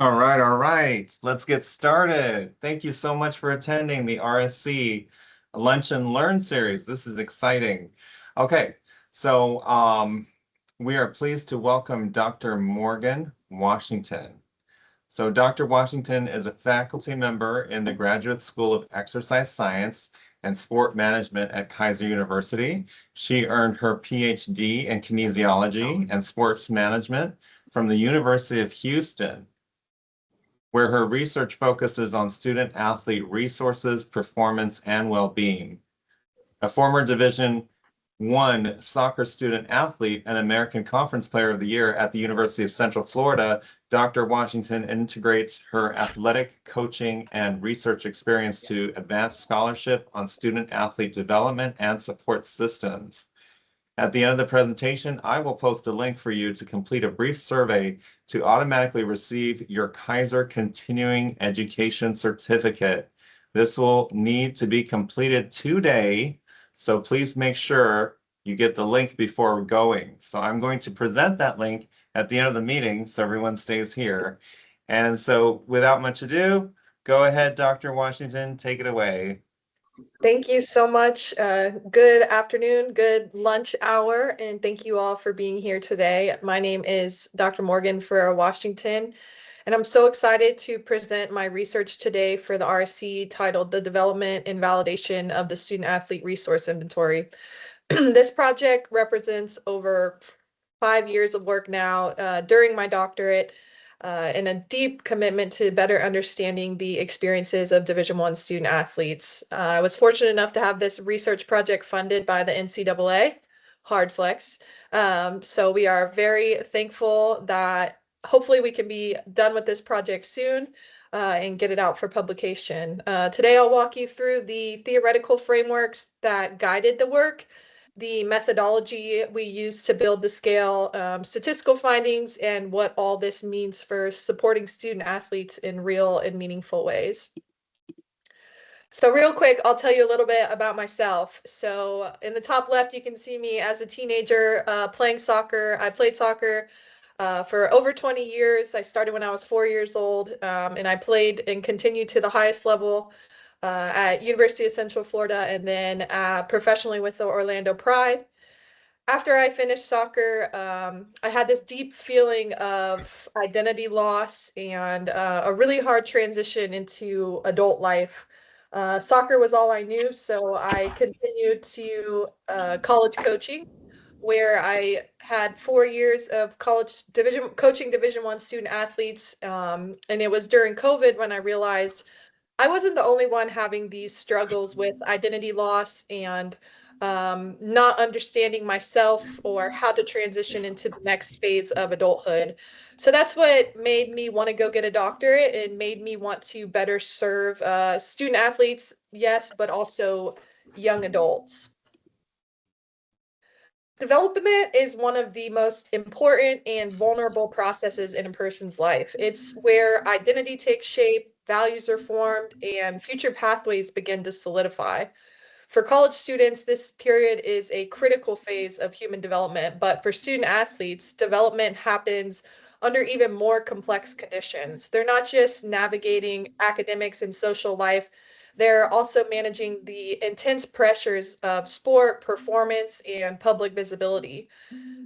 All right. Let's get started. Thank you so much for attending the RSC Lunch and Learn series. This is exciting. Okay, so we are pleased to welcome Dr. Morgan Washington. So Dr. Washington is a faculty member in the Graduate School of Exercise Science and Sport Management at Keiser University. She earned her PhD in kinesiology and sports management from the University of Houston, where her research focuses on student athlete resources, performance, and well-being. A former Division I soccer student athlete and American Conference Player of the Year at the University of Central Florida, Dr. Washington integrates her athletic coaching and research experience to advance scholarship on student athlete development and support systems. At the end of the presentation, I will post a link for you to complete a brief survey to automatically receive your Keiser Continuing Education Certificate. This will need to be completed today, so please make sure you get the link before going. So I'm going to present that link at the end of the meeting so everyone stays here. And so without much ado, go ahead, Dr. Washington, take it away. Thank you so much. Good afternoon, good lunch hour, and thank you all for being here today. My name is Dr. Morgan Ferrera Washington, and I'm so excited to present my research today for the RSC titled The Development and Validation of the Student Athlete Resource Inventory. This project represents over 5 years of work now during my doctorate and a deep commitment to better understanding the experiences of Division I student athletes. I was fortunate enough to have this research project funded by the NCAA, hard flex. So we are very thankful that hopefully we can be done with this project soon and get it out for publication. Today I'll walk you through the theoretical frameworks that guided the work, the methodology we use to build the scale, statistical findings, and what all this means for supporting student athletes in real and meaningful ways. So real quick, I'll tell you a little bit about myself. So in the top left, you can see me as a teenager playing soccer. I played soccer for over 20 years. I started when I was 4 years old, and I played and continued to the highest level at University of Central Florida, and then professionally with the Orlando Pride. After I finished soccer, I had this deep feeling of identity loss and a really hard transition into adult life. Soccer was all I knew, so I continued to college coaching, where I had 4 years of college division coaching Division I student athletes, and it was during COVID when I realized I wasn't the only one having these struggles with identity loss and not understanding myself or how to transition into the next phase of adulthood. So that's what made me want to go get a doctorate and made me want to better serve student athletes, yes, but also young adults. Development is one of the most important and vulnerable processes in a person's life. It's where identity takes shape, values are formed, and future pathways begin to solidify. For college students, this period is a critical phase of human development, but for student athletes, development happens under even more complex conditions. They're not just navigating academics and social life, they're also managing the intense pressures of sport, performance, and public visibility.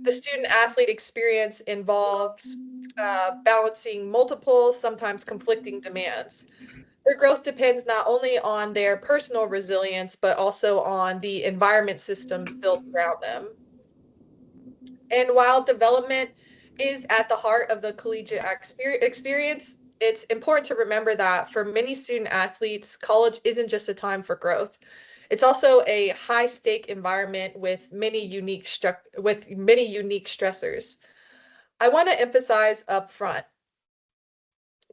The student athlete experience involves balancing multiple, sometimes conflicting demands. Their growth depends not only on their personal resilience, but also on the environment systems built around them. And while development is at the heart of the collegiate experience, it's important to remember that for many student athletes, college isn't just a time for growth. It's also a high stake environment with many unique stressors. I want to emphasize up front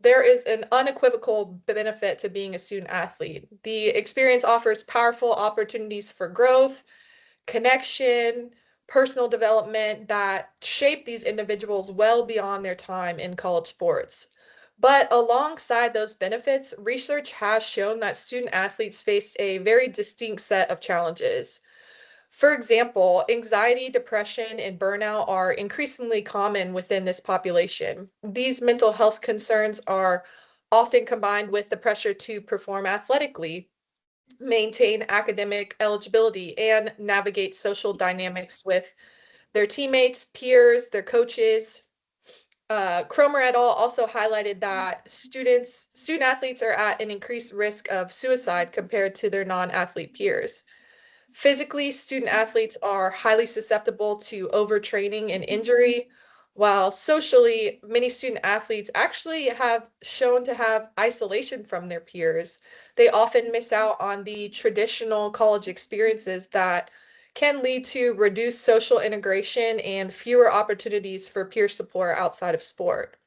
there is an unequivocal benefit to being a student athlete. The experience offers powerful opportunities for growth, connection, personal development that shape these individuals well beyond their time in college sports. But alongside those benefits, research has shown that student athletes face a very distinct set of challenges. For example, anxiety, depression, and burnout are increasingly common within this population. These mental health concerns are often combined with the pressure to perform athletically, maintain academic eligibility, and navigate social dynamics with their teammates, peers, their coaches. Cromer et al. Also highlighted that student athletes are at an increased risk of suicide compared to their non-athlete peers. Physically, student athletes are highly susceptible to overtraining and injury, while socially, many student athletes actually have shown to have isolation from their peers. They often miss out on the traditional college experiences that can lead to reduced social integration and fewer opportunities for peer support outside of sport.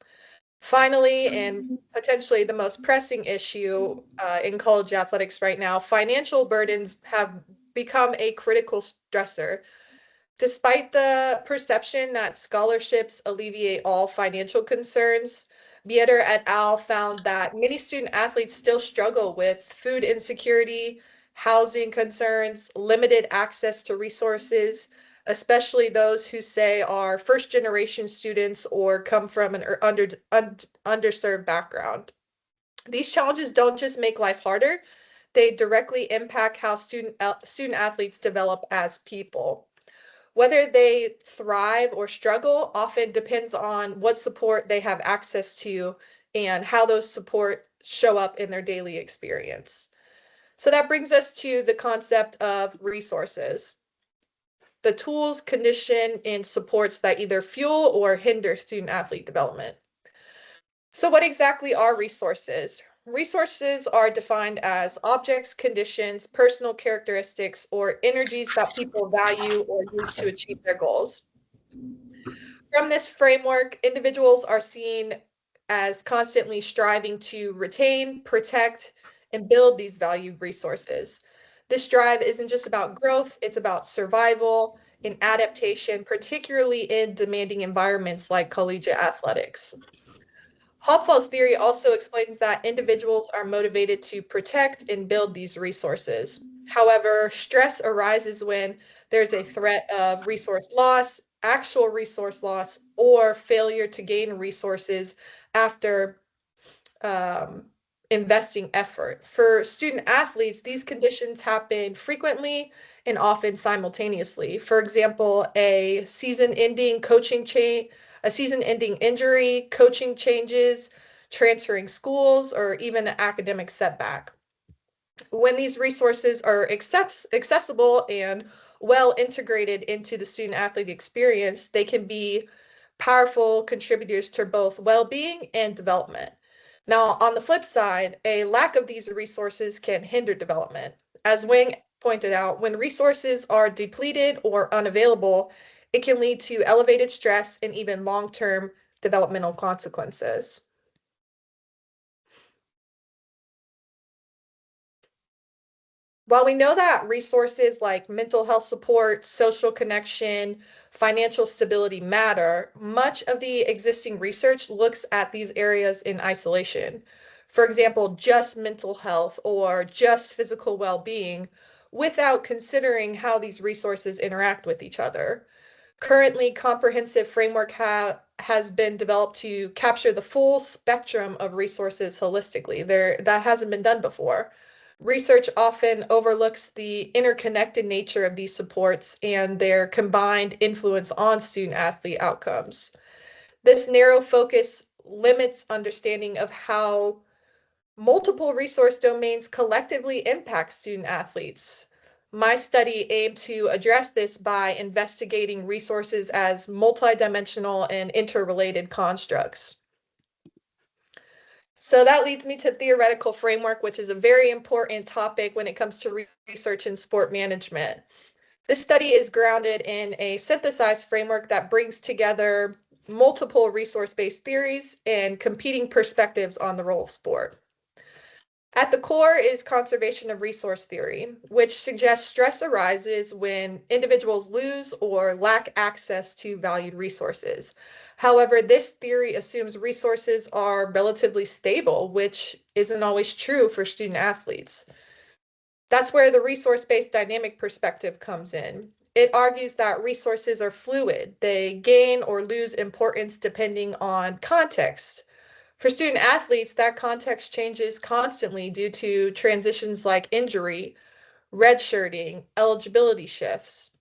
Finally, and potentially the most pressing issue in college athletics right now, financial burdens have become a critical stressor. Despite the perception that scholarships alleviate all financial concerns, Bieter et al. Found that many student athletes still struggle with food insecurity, housing concerns, limited access to resources, especially those who say are first generation students or come from an underserved background. These challenges don't just make life harder, they directly impact how student athletes develop as people. Whether they thrive or struggle often depends on what support they have access to and how those support show up in their daily experience. So that brings us to the concept of resources, the tools, condition, and supports that either fuel or hinder student athlete development. So what exactly are resources? Resources are defined as objects, conditions, personal characteristics, or energies that people value or use to achieve their goals. From this framework, individuals are seen as constantly striving to retain, protect, and build these valued resources. This drive isn't just about growth, it's about survival and adaptation, particularly in demanding environments like collegiate athletics. Hopfall's theory also explains that individuals are motivated to protect and build these resources. However, stress arises when there's a threat of resource loss, actual resource loss, or failure to gain resources after um, investing effort. For student athletes, these conditions happen frequently and often simultaneously. For example, a season-ending injury, coaching changes, transferring schools, or even an academic setback. When these resources are accessible and well integrated into the student athlete experience, they can be powerful contributors to both well-being and development. Now, on the flip side, a lack of these resources can hinder development. As Wang pointed out, when resources are depleted or unavailable, it can lead to elevated stress and even long-term developmental consequences. While we know that resources like mental health support, social connection, financial stability matter, much of the existing research looks at these areas in isolation. For example, just mental health or just physical well-being without considering how these resources interact with each other. Currently, comprehensive framework has been developed to capture the full spectrum of resources holistically. That hasn't been done before. Research often overlooks the interconnected nature of these supports and their combined influence on student athlete outcomes. This narrow focus limits understanding of how multiple resource domains collectively impact student athletes. My study aimed to address this by investigating resources as multidimensional and interrelated constructs. So that leads me to theoretical framework, which is a very important topic when it comes to research in sport management. This study is grounded in a synthesized framework that brings together multiple resource-based theories and competing perspectives on the role of sport. At the core is conservation of resource theory, which suggests stress arises when individuals lose or lack access to valued resources. However, this theory assumes resources are relatively stable, which isn't always true for student athletes. That's where the resource-based dynamic perspective comes in. it argues that resources are fluid. They gain or lose importance depending on context. For student athletes, that context changes constantly due to transitions like injury, redshirting, eligibility shifts.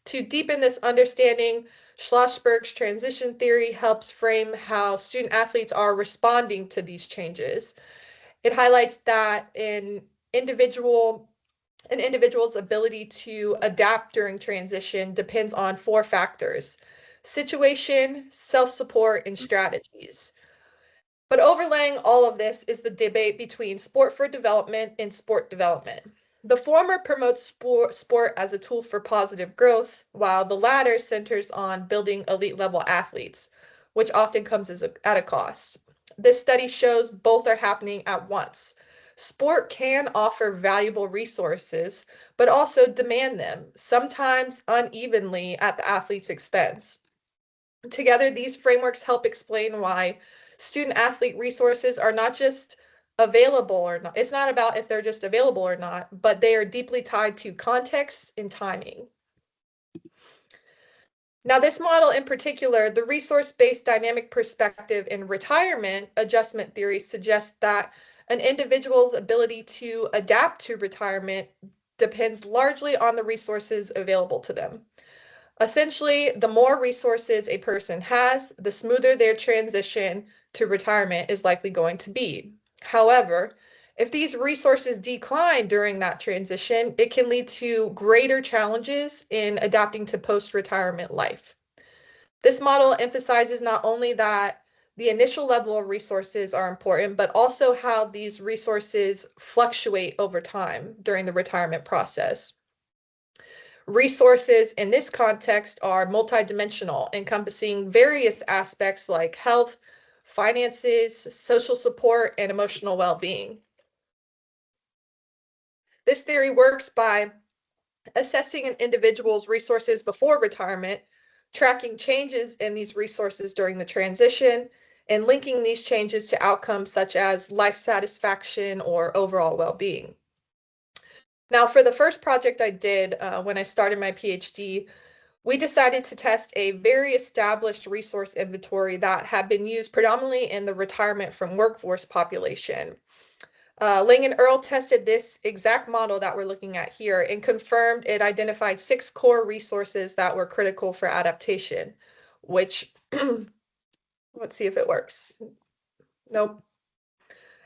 To deepen this understanding, Schlossberg's transition theory helps frame how student athletes are responding to these changes. It highlights that an individual's ability to adapt during transition depends on four factors: situation, self-support, and strategies. But overlaying all of this is the debate between sport for development and sport development. The former promotes sport as a tool for positive growth, while the latter centers on building elite level athletes, which often comes at a cost. This study shows both are happening at once. Sport can offer valuable resources, but also demand them, sometimes unevenly at the athlete's expense. Together, these frameworks help explain why student athlete resources are not just available or not. It's not about if they're just available or not, but they are deeply tied to context and timing. Now, this model in particular, the resource-based dynamic perspective in retirement adjustment theory suggests that an individual's ability to adapt to retirement depends largely on the resources available to them. Essentially, the more resources a person has, the smoother their transition to retirement is likely going to be. However, if these resources decline during that transition, it can lead to greater challenges in adapting to post-retirement life. This model emphasizes not only that the initial level of resources are important, but also how these resources fluctuate over time during the retirement process. Resources in this context are multidimensional, encompassing various aspects like health, finances, social support, and emotional well-being. This theory works by assessing an individual's resources before retirement, tracking changes in these resources during the transition, and linking these changes to outcomes such as life satisfaction or overall well-being. Now, for the first project I did when I started my PhD, we decided to test a very established resource inventory that had been used predominantly in the retirement from workforce population. Ling and Earl tested this exact model that we're looking at here and confirmed it identified 6 core resources that were critical for adaptation, which, let's see if it works. Nope.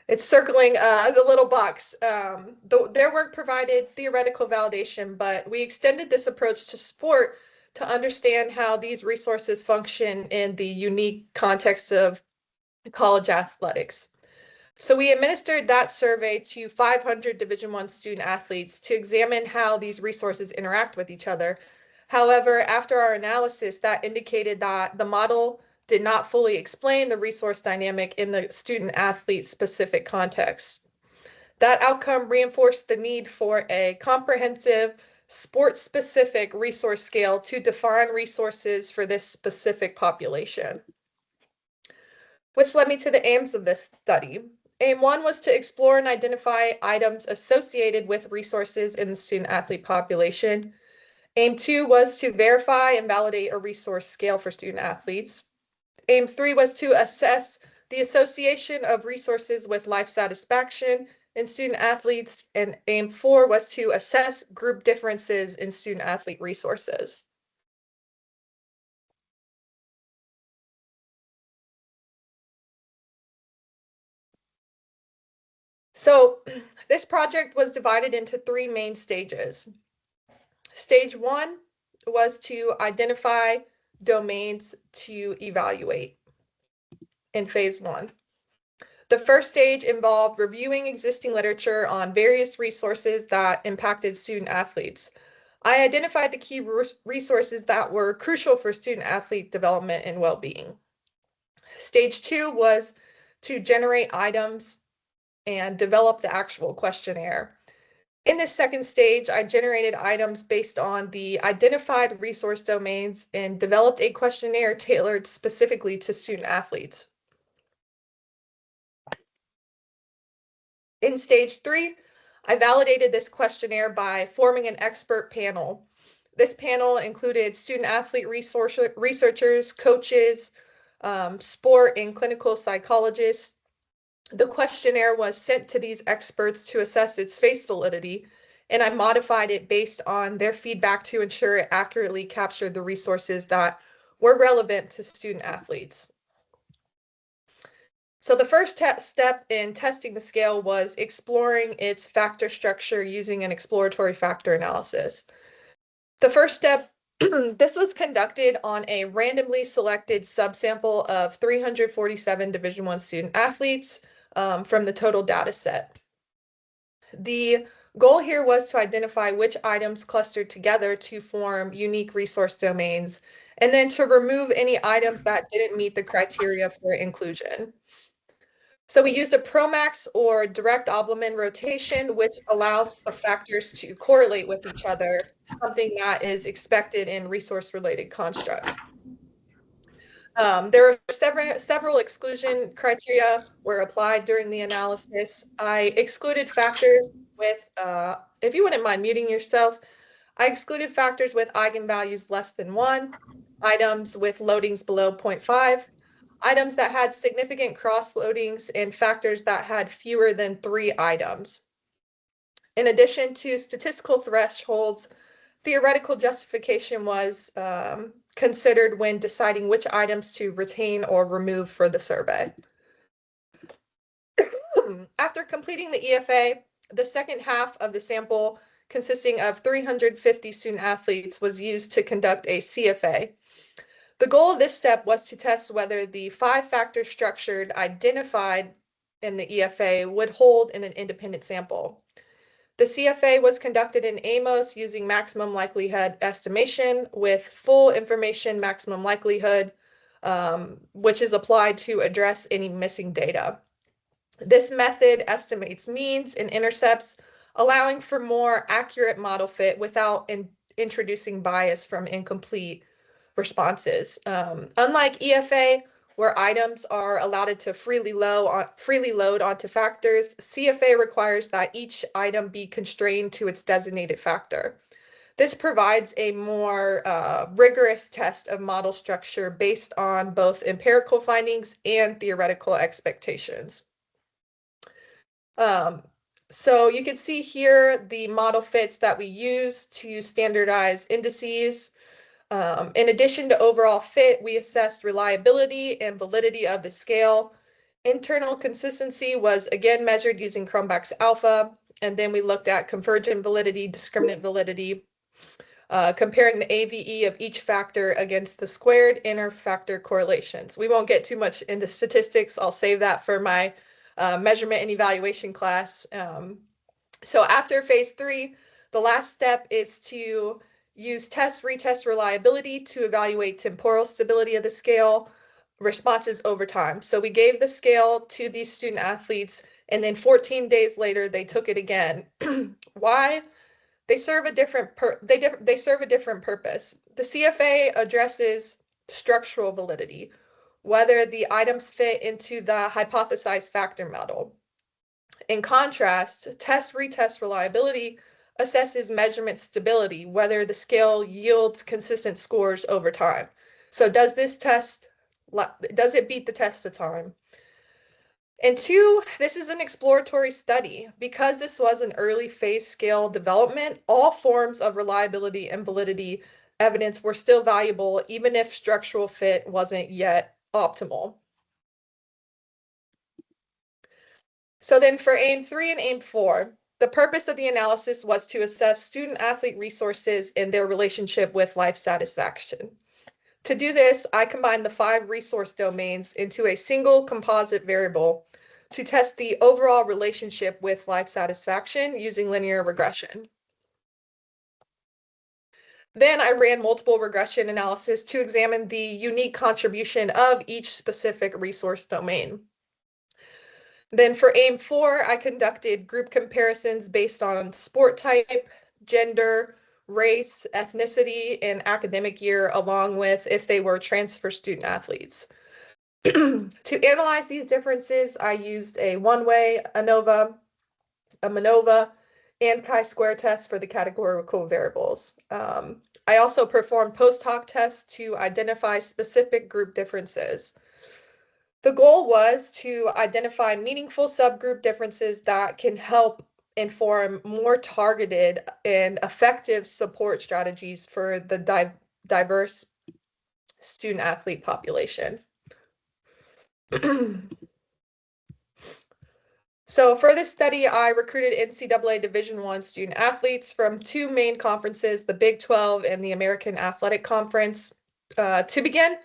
It's circling the little box. Their work provided theoretical validation, but we extended this approach to sport to understand how these resources function in the unique context of college athletics. So we administered that survey to 500 Division I student athletes to examine how these resources interact with each other. However, after our analysis, that indicated that the model did not fully explain the resource dynamic in the student athlete specific context. That outcome reinforced the need for a comprehensive, sport-specific resource scale to define resources for this specific population. Which led me to the aims of this study. Aim 1 was to explore and identify items associated with resources in the student athlete population. Aim 2 was to verify and validate a resource scale for student athletes. Aim 3 was to assess the association of resources with life satisfaction in student athletes, and Aim 4 was to assess group differences in student athlete resources. So this project was divided into 3 main stages. Stage 1 was to identify domains to evaluate in phase 1. The first stage involved reviewing existing literature on various resources that impacted student athletes. I identified the key resources that were crucial for student athlete development and well-being. Stage 2 was to generate items and develop the actual questionnaire. In this second stage, I generated items based on the identified resource domains and developed a questionnaire tailored specifically to student athletes. In stage 3, I validated this questionnaire by forming an expert panel. This panel included student athlete researchers, coaches, sport and clinical psychologists. The questionnaire was sent to these experts to assess its face validity, and I modified it based on their feedback to ensure it accurately captured the resources that were relevant to student athletes. So the first step in testing the scale was exploring its factor structure using an exploratory factor analysis. The first step, this was conducted on a randomly selected subsample of 347 Division I student athletes from the total data set. The goal here was to identify which items clustered together to form unique resource domains, and then to remove any items that didn't meet the criteria for inclusion. So we used a Promax or direct Abelman rotation, which allows the factors to correlate with each other, something that is expected in resource-related constructs. There are several exclusion criteria were applied during the analysis. I excluded factors with, if you wouldn't mind muting yourself, I excluded factors with eigenvalues less than 1, items with loadings below 0.5, items that had significant cross-loadings, and factors that had fewer than 3 items. In addition to statistical thresholds, theoretical justification was considered when deciding which items to retain or remove for the survey. After completing the EFA, the second half of the sample, consisting of 350 student athletes, was used to conduct a CFA. The goal of this step was to test whether the 5 factors structured identified in the EFA would hold in an independent sample. The CFA was conducted in AMOS using maximum likelihood estimation with full information maximum likelihood, which is applied to address any missing data. This method estimates means and intercepts, allowing for more accurate model fit without introducing bias from incomplete responses. Unlike EFA, where items are allowed to freely load onto factors, CFA requires that each item be constrained to its designated factor. This provides a more rigorous test of model structure based on both empirical findings and theoretical expectations. So you can see here the model fits that we use to standardize indices. In addition to overall fit, we assessed reliability and validity of the scale. Internal consistency was again measured using Cronbach's alpha, and then we looked at convergent validity, discriminant validity, comparing the AVE of each factor against the squared inner factor correlations. We won't get too much into statistics. I'll save that for my measurement and evaluation class. So after phase 3, the last step is to use retest reliability to evaluate temporal stability of the scale responses over time. So we gave the scale to these student athletes, and then 14 days later, they took it again. Why? They serve a different they serve a different purpose. The CFA addresses structural validity, whether the items fit into the hypothesized factor model. In contrast, retest reliability assesses measurement stability, whether the scale yields consistent scores over time. So does it beat the test of time? And 2, this is an exploratory study. Because this was an early phase scale development, all forms of reliability and validity evidence were still valuable, even if structural fit wasn't yet optimal. So then for AIM 3 and AIM 4, the purpose of the analysis was to assess student athlete resources and their relationship with life satisfaction. To do this, I combined the 5 resource domains into a single composite variable to test the overall relationship with life satisfaction using linear regression. Then I ran multiple regression analysis to examine the unique contribution of each specific resource domain. Then for AIM 4, I conducted group comparisons based on sport type, gender, race, ethnicity, and academic year, along with if they were transfer student athletes. To analyze these differences, I used a one-way ANOVA, a MANOVA, and chi-square test for the categorical variables. I also performed post hoc tests to identify specific group differences. The goal was to identify meaningful subgroup differences that can help inform more targeted and effective support strategies for the diverse student athlete population. So for this study, I recruited NCAA Division I student athletes from two main conferences, the Big 12 and the American Athletic Conference. To begin,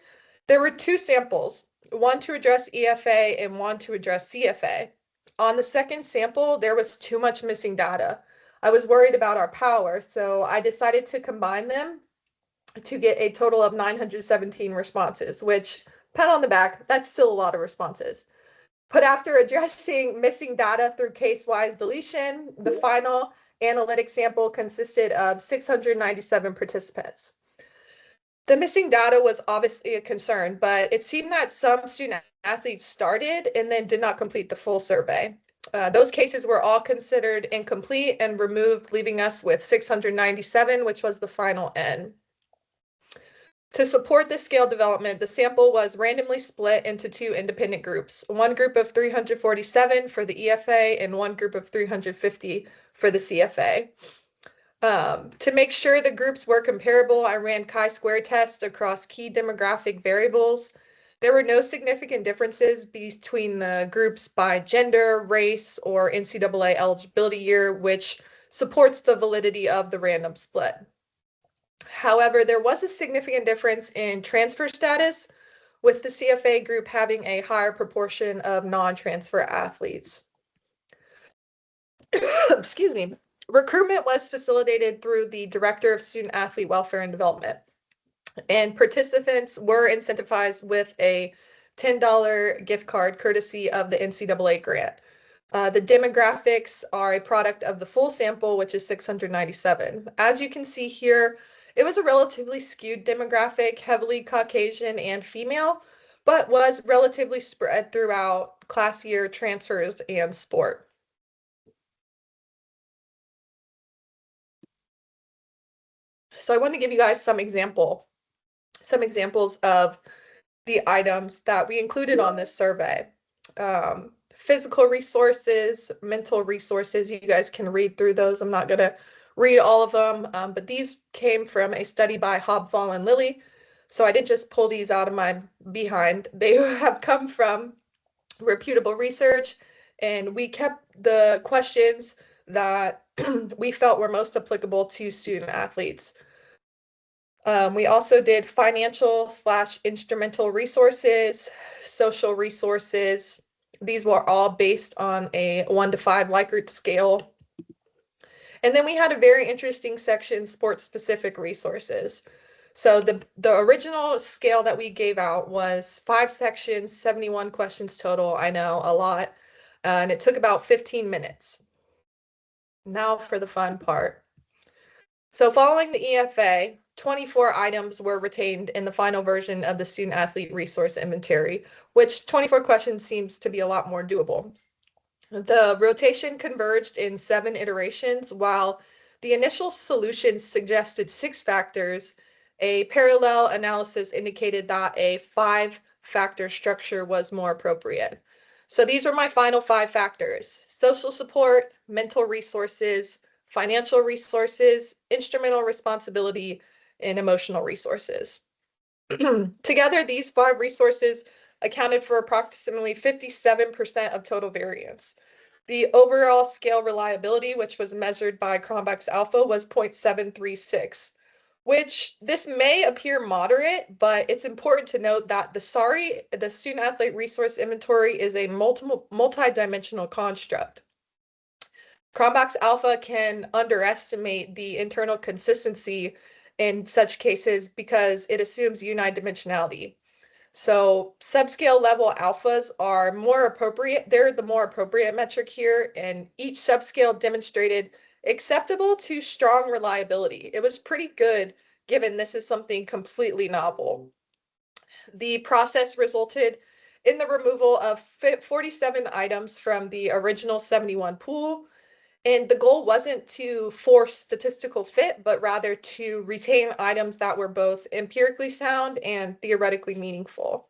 there were two samples, one to address EFA and one to address CFA. On the second sample, there was too much missing data. I was worried about our power, so I decided to combine them to get a total of 917 responses, which, pat on the back, that's still a lot of responses. But after addressing missing data through case-wise deletion, the final analytic sample consisted of 697 participants. The missing data was obviously a concern, but it seemed that some student athletes started and then did not complete the full survey. Those cases were all considered incomplete and removed, leaving us with 697, which was the final N. To support this scale development, the sample was randomly split into two independent groups, one group of 347 for the EFA and one group of 350 for the CFA. To make sure the groups were comparable, I ran chi-square tests across key demographic variables. There were no significant differences between the groups by gender, race, or NCAA eligibility year, which supports the validity of the random split. However, there was a significant difference in transfer status, with the CFA group having a higher proportion of non-transfer athletes. Excuse me. Recruitment was facilitated through the Director of Student Athlete Welfare and Development, and participants were incentivized with a $10 gift card courtesy of the NCAA grant. The demographics are a product of the full sample, which is 697. As you can see here, it was a relatively skewed demographic, heavily Caucasian and female, but was relatively spread throughout class year, transfers, and sport. So I want to give you guys some examples of the items that we included on this survey. Physical resources, mental resources, you guys can read through those. I'm not going to read all of them, but these came from a study by Hobfall and Lilly. So I didn't just pull these out of my behind. They have come from reputable research, and we kept the questions that we felt were most applicable to student athletes. We also did financial/instrumental resources, social resources. These were all based on a 1 to 5 Likert scale. And then we had a very interesting section, sports-specific resources. So the original scale that we gave out was 5 sections, 71 questions total. I know, a lot. And it took about 15 minutes. Now for the fun part. So following the EFA, 24 items were retained in the final version of the Student Athlete Resource Inventory, which 24 questions seems to be a lot more doable. The rotation converged in 7 iterations. While the initial solution suggested 6 factors, a parallel analysis indicated that a 5-factor structure was more appropriate. So these were my final 5 factors: social support, mental resources, financial resources, instrumental responsibility, and emotional resources. Together, these 5 resources accounted for approximately 57% of total variance. The overall scale reliability, which was measured by Cronbach's alpha, was 0.736, which this may appear moderate, but it's important to note that the Student Athlete Resource Inventory is a multi-dimensional construct. Cronbach's alpha can underestimate the internal consistency in such cases because it assumes unidimensionality. So subscale level alphas are more appropriate. They're the more appropriate metric here, and each subscale demonstrated acceptable to strong reliability. It was pretty good given this is something completely novel. The process resulted in the removal of 47 items from the original 71 pool, And the goal wasn't to force statistical fit, but rather to retain items that were both empirically sound and theoretically meaningful.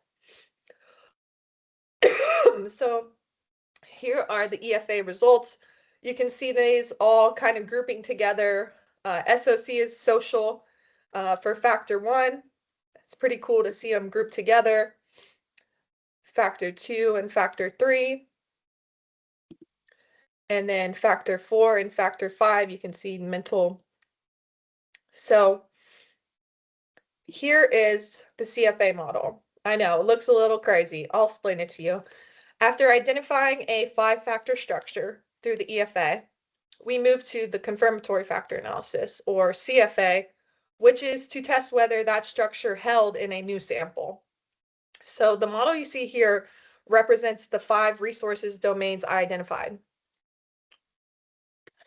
So here are the EFA results. You can see these all kind of grouping together. SOC is social for factor 1. It's pretty cool to see them grouped together. Factor 2 and factor 3. And then factor 4 and factor 5, you can see mental. So here is the CFA model. I know, it looks a little crazy. I'll explain it to you. After identifying a 5-factor structure through the EFA, we move to the confirmatory factor analysis, or CFA, which is to test whether that structure held in a new sample. So the model you see here represents the 5 resources domains I identified: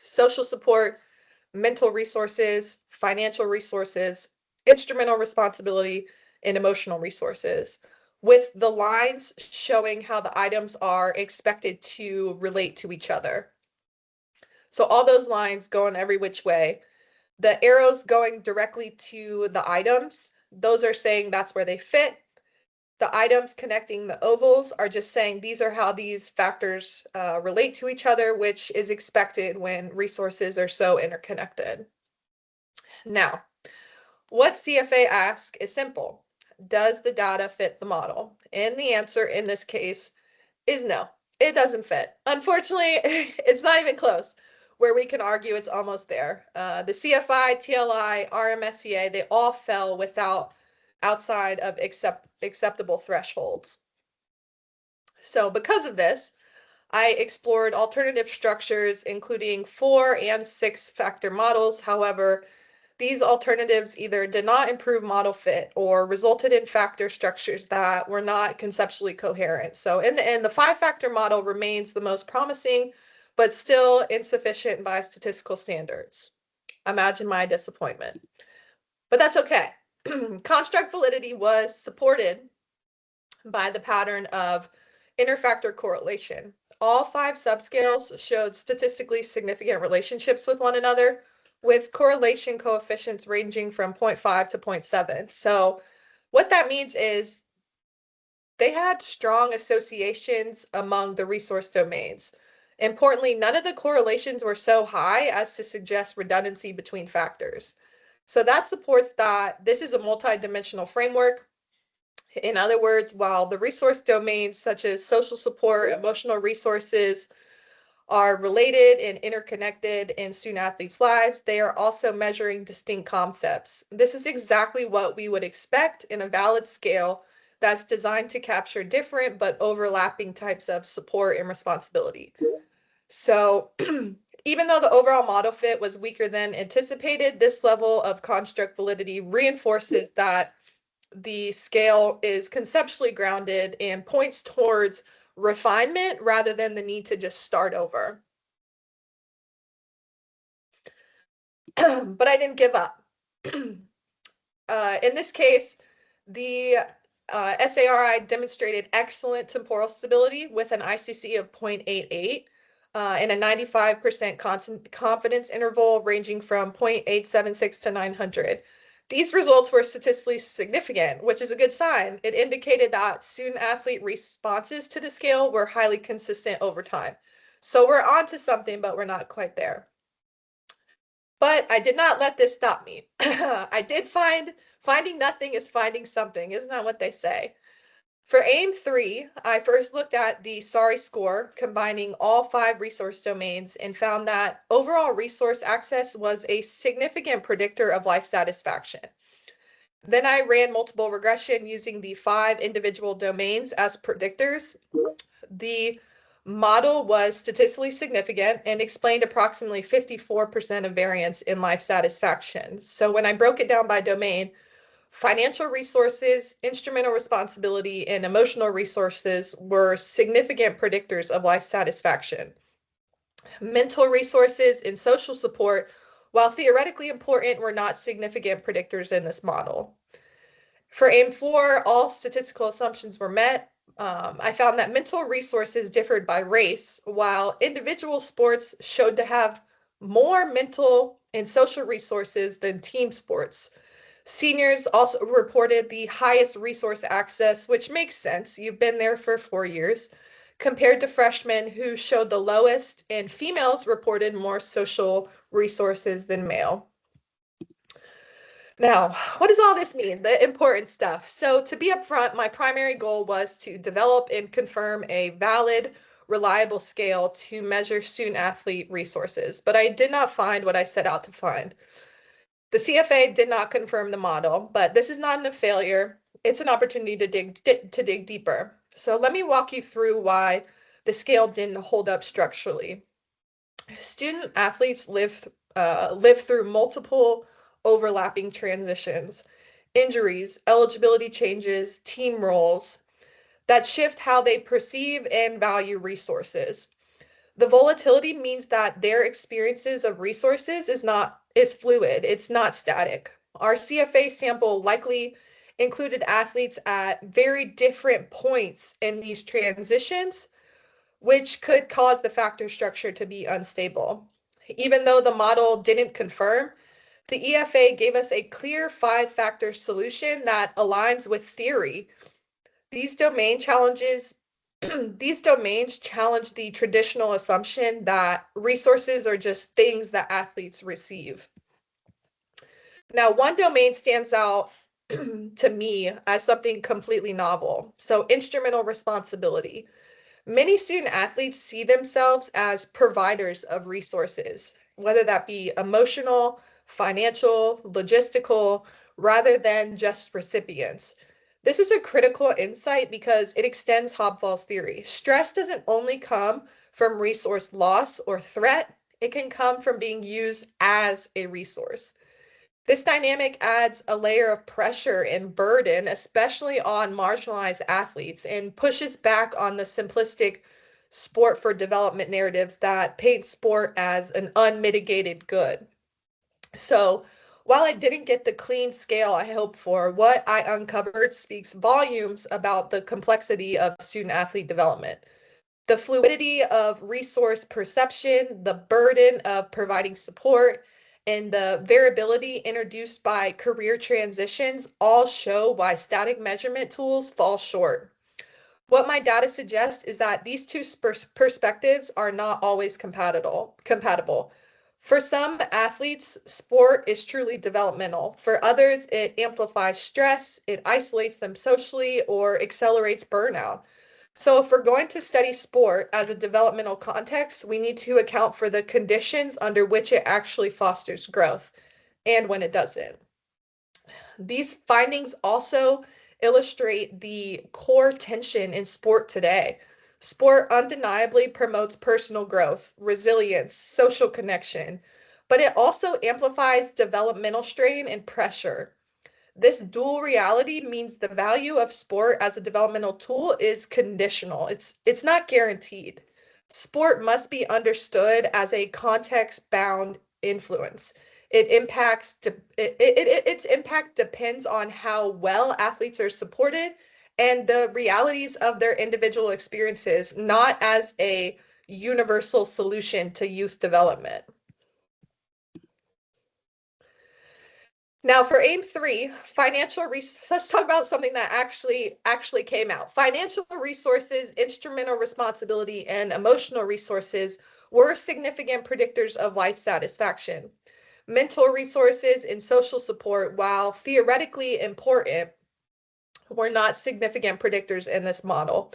social support, mental resources, financial resources, instrumental responsibility, and emotional resources, with the lines showing how the items are expected to relate to each other. So all those lines going every which way. The arrows going directly to the items, those are saying that's where they fit. The items connecting the ovals are just saying these are how these factors relate to each other, which is expected when resources are so interconnected. Now, what CFA asks is simple. Does the data fit the model? And the answer in this case is no, it doesn't fit. Unfortunately, it's not even close, where we can argue it's almost there. The CFI, TLI, RMSEA, they all fell outside of acceptable thresholds. So because of this, I explored alternative structures, including 4 and 6-factor models. However, these alternatives either did not improve model fit or resulted in factor structures that were not conceptually coherent. So in the end, the 5-factor model remains the most promising, but still insufficient by statistical standards. Imagine my disappointment. But that's okay. Construct validity was supported by the pattern of interfactor correlation. All 5 subscales showed statistically significant relationships with one another, with correlation coefficients ranging from 0.5 to 0.7. So what that means is they had strong associations among the resource domains. Importantly, none of the correlations were so high as to suggest redundancy between factors. So that supports that this is a multidimensional framework. In other words, while the resource domains such as social support, emotional resources are related and interconnected in student athletes' lives, they are also measuring distinct concepts. This is exactly what we would expect in a valid scale that's designed to capture different but overlapping types of support and responsibility. So even though the overall model fit was weaker than anticipated, this level of construct validity reinforces that the scale is conceptually grounded and points towards refinement rather than the need to just start over. But I didn't give up. In this case, the SARI demonstrated excellent temporal stability with an ICC of 0.88 and a 95% confidence interval ranging from 0.876 to 900. These results were statistically significant, which is a good sign. It indicated that student athlete responses to the scale were highly consistent over time. So we're on to something, but we're not quite there. But I did not let this stop me. I did finding nothing is finding something. Isn't that what they say? For AIM 3, I first looked at the SARI score, combining all 5 resource domains, and found that overall resource access was a significant predictor of life satisfaction. Then I ran multiple regression using the 5 individual domains as predictors. The model was statistically significant and explained approximately 54% of variance in life satisfaction. So when I broke it down by domain, financial resources, instrumental responsibility, and emotional resources were significant predictors of life satisfaction. Mental resources and social support, while theoretically important, were not significant predictors in this model. For AIM 4, all statistical assumptions were met, I found that mental resources differed by race, while individual sports showed to have more mental and social resources than team sports. Seniors also reported the highest resource access, which makes sense. You've been there for 4 years, compared to freshmen who showed the lowest, and females reported more social resources than male. Now, what does all this mean? The important stuff. So, to be upfront, my primary goal was to develop and confirm a valid, reliable scale to measure student athlete resources, but I did not find what I set out to find. The CFA did not confirm the model, but this is not a failure. It's an opportunity to dig deeper. So let me walk you through why the scale didn't hold up structurally. Student athletes live through multiple overlapping transitions, injuries, eligibility changes, team roles that shift how they perceive and value resources. The volatility means that their experiences of resources is fluid, it's not static. Our CFA sample likely included athletes at very different points in these transitions, which could cause the factor structure to be unstable. Even though the model didn't confirm, the EFA gave us a clear 5-factor solution that aligns with theory. These domain challenges these domains challenge the traditional assumption that resources are just things that athletes receive. Now, one domain stands out to me as something completely novel. So, instrumental responsibility. Many student athletes see themselves as providers of resources, whether that be emotional, financial, logistical, rather than just recipients. This is a critical insight because it extends Hobsbawm's theory. Stress doesn't only come from resource loss or threat, it can come from being used as a resource. This dynamic adds a layer of pressure and burden, especially on marginalized athletes, and pushes back on the simplistic sport for development narratives that paint sport as an unmitigated good. So, while I didn't get the clean scale I hoped for, what I uncovered speaks volumes about the complexity of student athlete development. The fluidity of resource perception, the burden of providing support, and the variability introduced by career transitions all show why static measurement tools fall short. What my data suggests is that these two perspectives are not always compatible. For some athletes, sport is truly developmental. For others, it amplifies stress, it isolates them socially, or accelerates burnout. So if we're going to study sport as a developmental context, we need to account for the conditions under which it actually fosters growth and when it doesn't. These findings also illustrate the core tension in sport today. Sport undeniably promotes personal growth, resilience, social connection, but it also amplifies developmental strain and pressure. This dual reality means the value of sport as a developmental tool is conditional. It's not guaranteed. Sport must be understood as a context-bound influence. Its impact depends on how well athletes are supported and the realities of their individual experiences, not as a universal solution to youth development. Now for aim 3, let's talk about something that actually came out. Financial resources, instrumental responsibility, and emotional resources were significant predictors of life satisfaction. Mental resources and social support, while theoretically important, were not significant predictors in this model.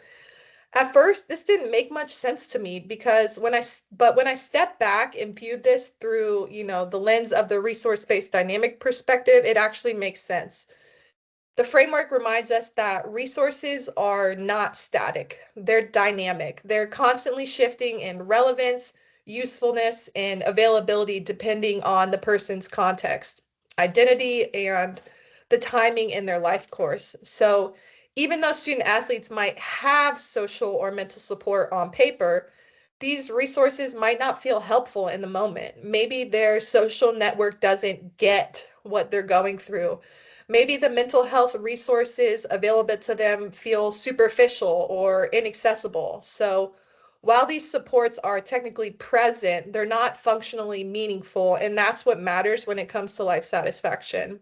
At first, this didn't make much sense to me because when I stepped back and viewed this through, the lens of the resource-based dynamic perspective, it actually makes sense. The framework reminds us that resources are not static. They're dynamic. They're constantly shifting in relevance, usefulness, and availability depending on the person's context, identity, and the timing in their life course. So even though student athletes might have social or mental support on paper, these resources might not feel helpful in the moment. Maybe their social network doesn't get what they're going through. Maybe the mental health resources available to them feel superficial or inaccessible. So while these supports are technically present, they're not functionally meaningful, and that's what matters when it comes to life satisfaction.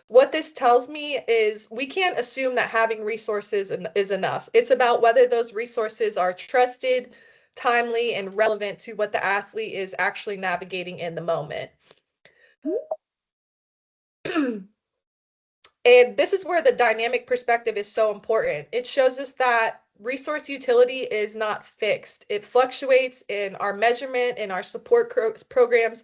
What this tells me is we can't assume that having resources is enough. It's about whether those resources are trusted, timely, and relevant to what the athlete is actually navigating in the moment. And this is where the dynamic perspective is so important. It shows us that resource utility is not fixed. It fluctuates, in our measurement and our support programs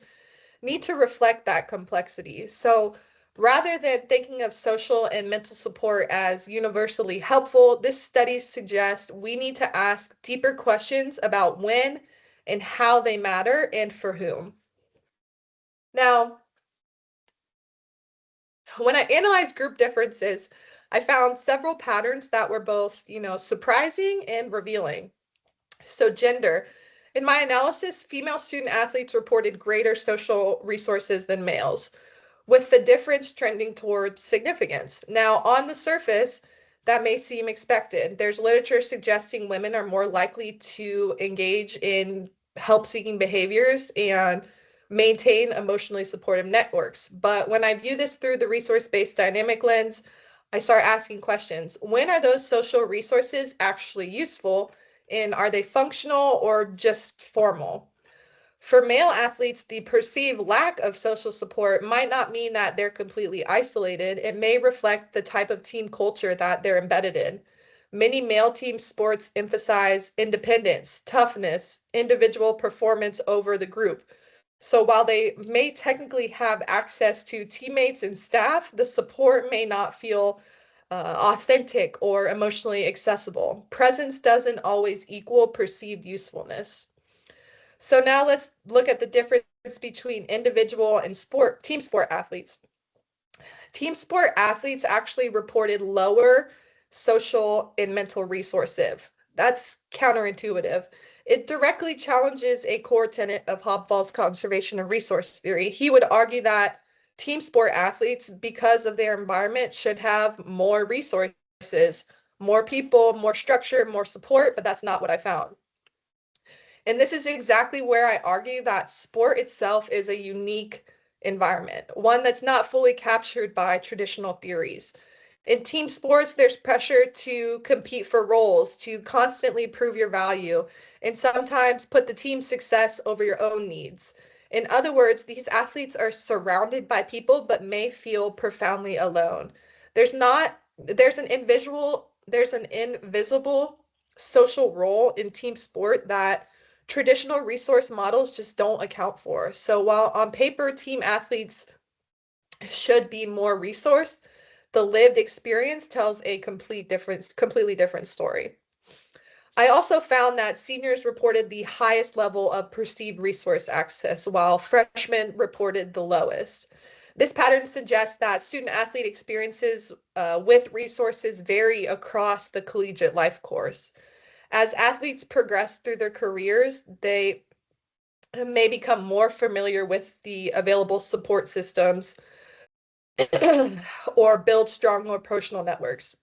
need to reflect that complexity. So rather than thinking of social and mental support as universally helpful, this study suggests we need to ask deeper questions about when and how they matter and for whom. Now, when I analyzed group differences, I found several patterns that were both, surprising and revealing. So gender. In my analysis, female student athletes reported greater social resources than males, with the difference trending towards significance. Now, on the surface, that may seem expected. There's literature suggesting women are more likely to engage in help-seeking behaviors and maintain emotionally supportive networks. But when I view this through the resource-based dynamic lens, I start asking questions. When are those social resources actually useful? And are they functional or just formal? For male athletes, the perceived lack of social support might not mean that they're completely isolated. It may reflect the type of team culture that they're embedded in. Many male team sports emphasize independence, toughness, individual performance over the group. So while they may technically have access to teammates and staff, the support may not feel authentic or emotionally accessible. Presence doesn't always equal perceived usefulness. So now let's look at the difference between individual and team sport athletes. Team sport athletes actually reported lower social and mental resources. That's counterintuitive. It directly challenges a core tenet of Hobsbawm's conservation of resource theory. He would argue that team sport athletes, because of their environment, should have more resources, more people, more structure, more support, but that's not what I found. And this is exactly where I argue that sport itself is a unique environment, one that's not fully captured by traditional theories. In team sports, there's pressure to compete for roles, to constantly prove your value, and sometimes put the team's success over your own needs. In other words, these athletes are surrounded by people but may feel profoundly alone. There's an invisible social role in team sport that traditional resource models just don't account for. So while on paper team athletes should be more resourced, the lived experience tells a completely different story. I also found that seniors reported the highest level of perceived resource access, while freshmen reported the lowest. This pattern suggests that student athlete experiences with resources vary across the collegiate life course. As athletes progress through their careers, they may become more familiar with the available support systems or build stronger personal networks.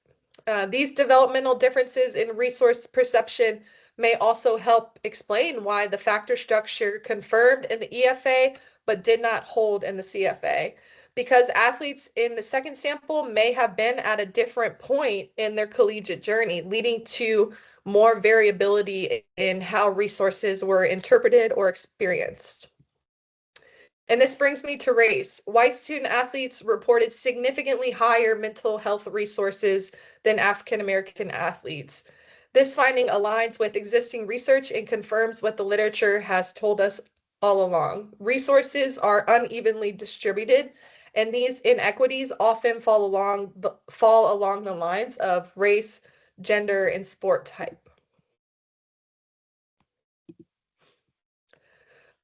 These developmental differences in resource perception may also help explain why the factor structure confirmed in the EFA but did not hold in the CFA, because athletes in the second sample may have been at a different point in their collegiate journey, leading to more variability in how resources were interpreted or experienced. And this brings me to race. White student athletes reported significantly higher mental health resources than African American athletes. This finding aligns with existing research and confirms what the literature has told us all along. Resources are unevenly distributed, and these inequities often fall along the lines of race, gender, and sport type.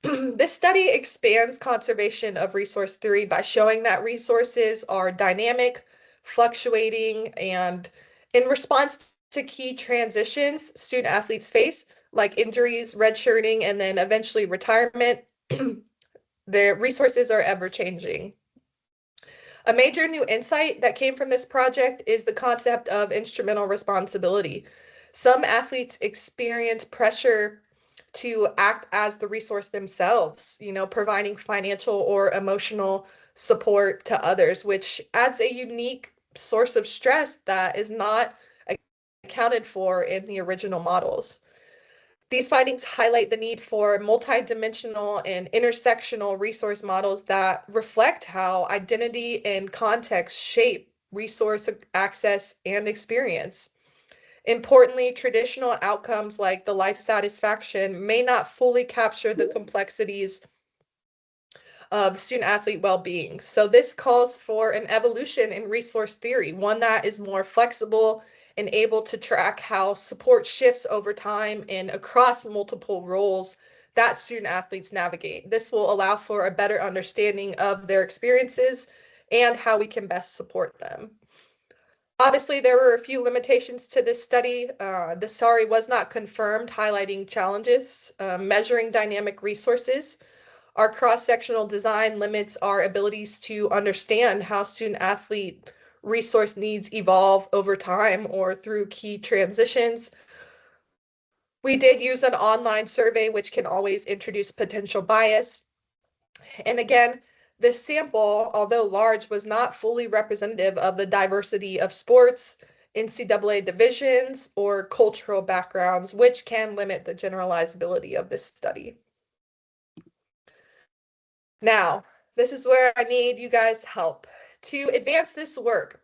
This study expands conservation of resource theory by showing that resources are dynamic, fluctuating, and in response to key transitions student athletes face, like injuries, redshirting, and then eventually retirement, their resources are ever changing. A major new insight that came from this project is the concept of instrumental responsibility. Some athletes experience pressure to act as the resource themselves, providing financial or emotional support to others, which adds a unique source of stress that is not accounted for in the original models. These findings highlight the need for multidimensional and intersectional resource models that reflect how identity and context shape resource access and experience. Importantly, traditional outcomes like the life satisfaction may not fully capture the complexities of student athlete well-being. So this calls for an evolution in resource theory, one that is more flexible and able to track how support shifts over time and across multiple roles that student athletes navigate. This will allow for a better understanding of their experiences and how we can best support them. Obviously, there were a few limitations to this study. The SARI was not confirmed, highlighting challenges, measuring dynamic resources. Our cross-sectional design limits our abilities to understand how student athlete resource needs evolve over time or through key transitions. We did use an online survey, which can always introduce potential bias. And again, this sample, although large, was not fully representative of the diversity of sports, NCAA divisions, or cultural backgrounds, which can limit the generalizability of this study. Now, this is where I need you guys' help to advance this work.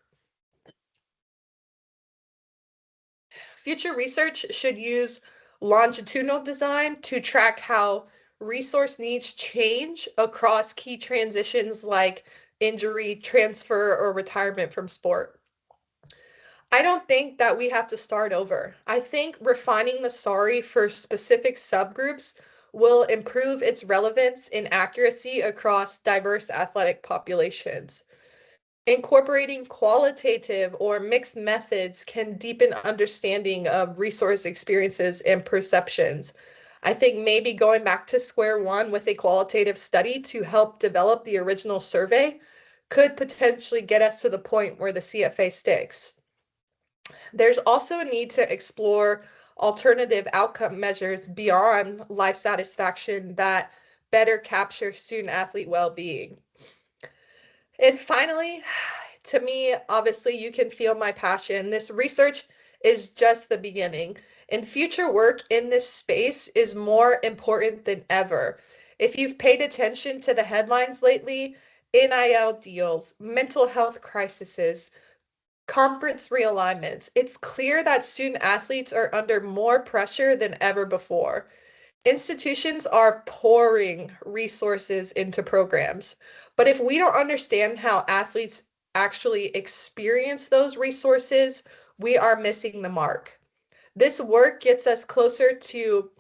Future research should use longitudinal design to track how resource needs change across key transitions like injury, transfer, or retirement from sport. I don't think that we have to start over. I think refining the SARI for specific subgroups will improve its relevance and accuracy across diverse athletic populations. Incorporating qualitative or mixed methods can deepen understanding of resource experiences and perceptions. I think maybe going back to square one with a qualitative study to help develop the original survey could potentially get us to the point where the CFA sticks. There's also a need to explore alternative outcome measures beyond life satisfaction that better capture student athlete well-being. And finally, to me, obviously, you can feel my passion. This research is just the beginning, and future work in this space is more important than ever. If you've paid attention to the headlines lately, NIL deals, mental health crises, conference realignments, it's clear that student athletes are under more pressure than ever before. Institutions are pouring resources into programs, but if we don't understand how athletes actually experience those resources, we are missing the mark. This work gets us closer to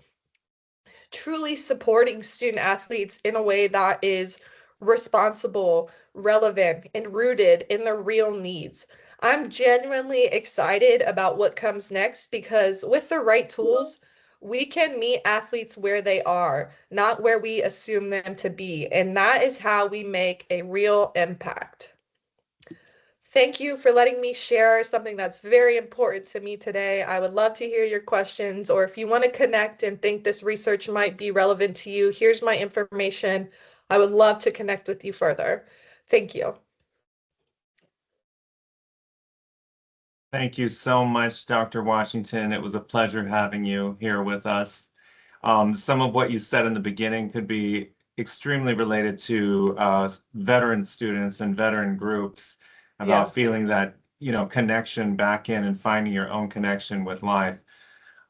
truly supporting student athletes in a way that is responsible, relevant, and rooted in their real needs. I'm genuinely excited about what comes next because with the right tools, we can meet athletes where they are, not where we assume them to be. And that is how we make a real impact. Thank you for letting me share something that's very important to me today. I would love to hear your questions, or if you want to connect and think this research might be relevant to you, here's my information. I would love to connect with you further. Thank you. Thank you so much, Dr. Washington. It was a pleasure having you here with us. Some of what you said in the beginning could be extremely related to veteran students and veteran groups about feeling that, connection back in and finding your own connection with life.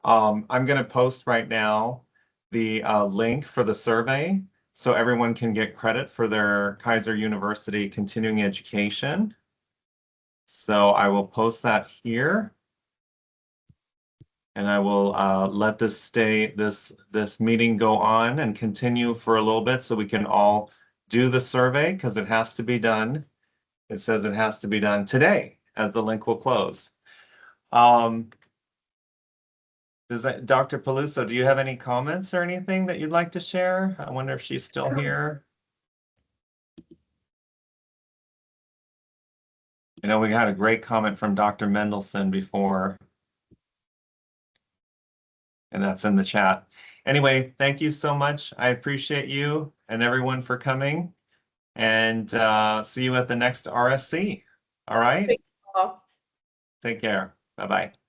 I'm going to post right now the link for the survey so everyone can get credit for their Keiser University continuing education. So I will post that here. And I will let this meeting go on and continue for a little bit so we can all do the survey because it has to be done. It says it has to be done today as the link will close. Dr. Peluso, do you have any comments or anything that you'd like to share? I wonder if she's still here. I know we had a great comment from Dr. Mendelson before, and that's in the chat. Anyway, thank you so much. I appreciate you and everyone for coming, and see you at the next RSC. All right? Thank you all. Take care. Bye-bye.